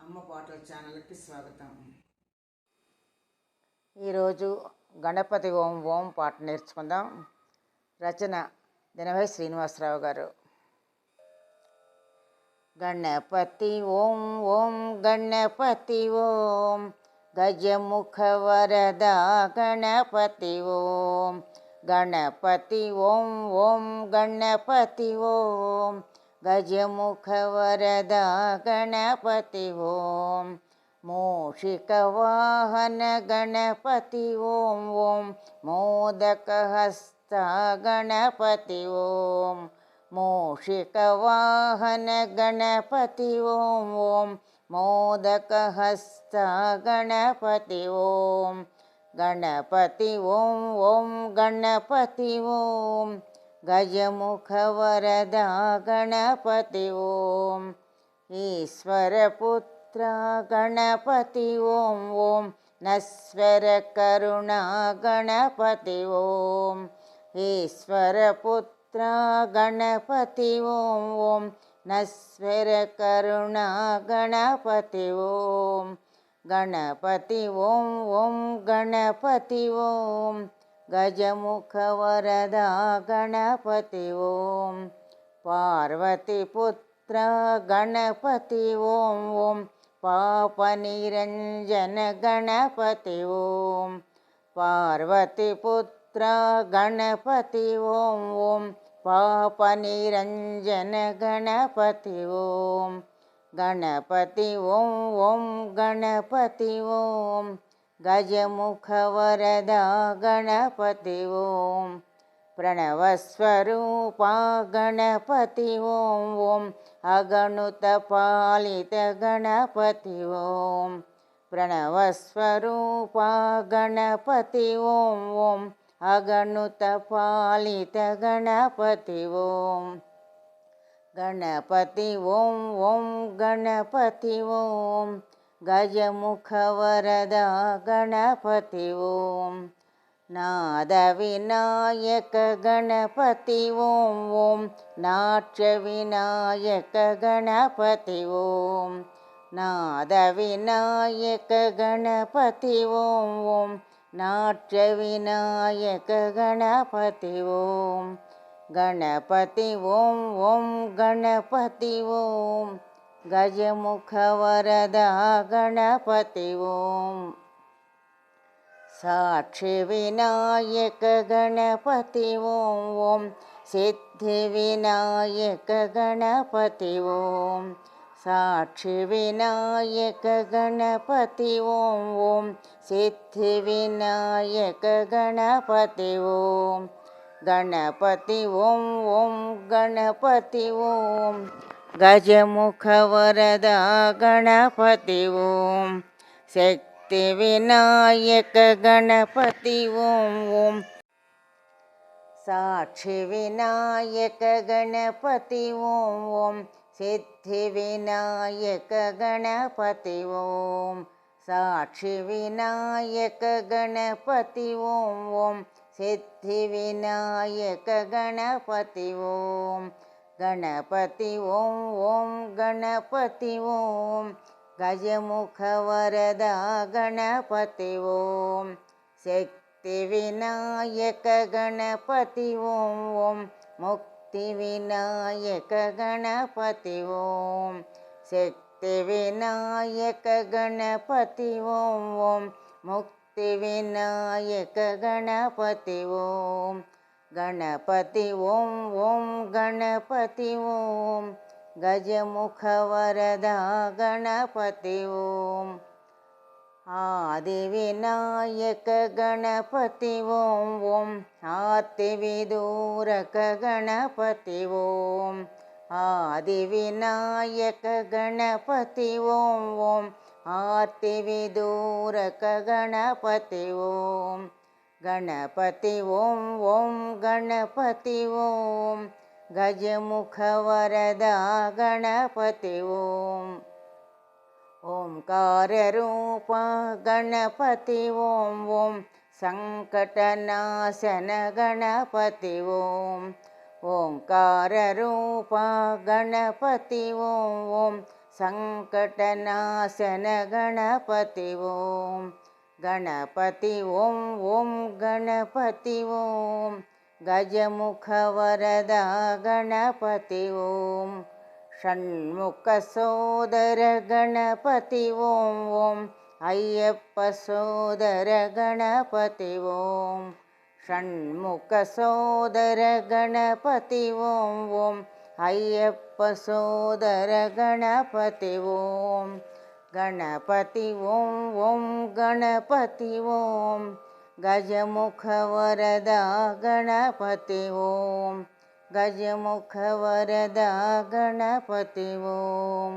అమ్మ పాటల ఛానల్కి స్వాగతం. ఈరోజు గణపతి ఓం ఓం పాట నేర్చుకుందాం. రచన దినభై శ్రీనివాసరావు గారు. గణపతి ఓం ఓం గణపతి ఓం గజముఖ వరద గణపతి ఓం గణపతి ఓం ఓం గణపతి ఓం గజముఖ వరద గణపతి ఓం మూషిక వాహన గణపతి ఓం ఓం మోదక హస్త గణపతి ఓం మూషిక వాహన గణపతి ఓం ఓం మోదక హస్త గణపతి ఓం గణపతి ఓం ఓం గణపతి ఓం గజముఖ వరద గణపతి ఓం ఈశ్వర పుత్ర గణపతి ఓం ఓం నశ్వర కరుణ గణపతి ఓం ఈశ్వర పుత్ర గణపతి ఓం ఓం నశ్వర కరుణ గణపతి ఓం గణపతి ఓం ఓం గణపతి ఓం గజముఖ వరద గణపతి ఓం పార్వతి పుత్ర గణపతి ఓం ఓం పాప నిరంజన గణపతి ఓం పార్వతి పుత్ర గణపతి ఓం ఓం పాప నిరంజన గణపతి ఓం గణపతి ఓం ఓం గణపతి ఓం గజముఖ వరద గణపతి ఓం ప్రణవస్వరూప గణపతి ఓం ఓం అగణుత పాలిత గణపతి ఓం ప్రణవస్వరూప గణపతి ఓం ఓం అగణుత పాలిత గణపతి ఓం గణపతి ఓం ఓం గణపతి ఓం గజముఖ వరద గణపతి ఓం నాద వినాయక గణపతి ఓం ఓం నాట్య వినాయక గణపతి ఓం నాద వినాయక గణపతి ఓం ఓం నాట్య వినాయక గణపతి ఓం గణపతి ఓం ఓం గణపతి ఓం గజముఖ వరద గణపతి ఓం సాక్షి వినాయక గణపతి ఓం ఓం సిద్ధి వినాయక గణపతి ఓం సాక్షి వినాయక గణపతి ఓం ఓం సిద్ధి వినాయక గణపతి ఓం గణపతి ఓం ఓం గణపతి ఓం గజముఖ వరద గణపతి ఓం శక్తి వినాయక గణపతి ఓం ఓం సాక్షి వినాయక గణపతి ఓం ఓం సిద్ధి వినాయక గణపతి ఓం సాక్షి వినాయక గణపతి ఓం ఓం సిద్ధి వినాయక గణపతి ఓం గణపతి ఓం ఓం గణపతి ఓం గజముఖ వరద గణపతి ఓం శక్తి వినాయక గణపతి ఓం ఓం ముక్తి వినాయక గణపతి ఓం శక్తి వినాయక గణపతి ఓం ఓం ముక్తి వినాయక గణపతి ఓం గణపతి ఓం ఓం గణపతి ఓం గజముఖ వరద గణపతి ఓం ఆది వినాయక గణపతి ఓం ఓం ఆర్తి విదూరక గణపతి ఓం ఆది వినాయక గణపతి ఓం ఓం ఆర్తి విదూరక గణపతి ఓం గణపతి ఓం ఓం గణపతి ఓం గజముఖ వరద గణపతి ఓం ఓంకార రూప గణపతి ఓం ఓం సంకటనాశన గణపతి ఓం ఓంకార రూప గణపతి ఓం ఓం ಸಂಕಟನಾಶನ ಗಣಪತಿ ಓಂ ಗಣಪತಿ ಓಂ ಓಂ ಗಣಪತಿ ಓಂ ಗಜಮುಖ ವರದ ಗಣಪತಿ ಓಂ ಷಣ್ಮುಖ ಸೋದರ ಗಣಪತಿ ಓಂ ಓಂ ಅಯ್ಯಪ್ಪ ಸೋದರ ಗಣಪತಿ ಓಂ ಷಣ್ಮುಖ ಸೋದರ ಗಣಪತಿ ಓಂ ಓಂ ಅಯ್ಯಪ್ಪ ಸೋದರ ಗಣಪತಿ ಓಂ ಗಣಪತಿ ಓಂ ಓಂ ಗಣಪತಿ ಓಂ ಗಜಮುಖ ವರದ ಗಣಪತಿ ಓಂ ಗಜಮುಖ ವರದ ಗಣಪತಿ ಓಂ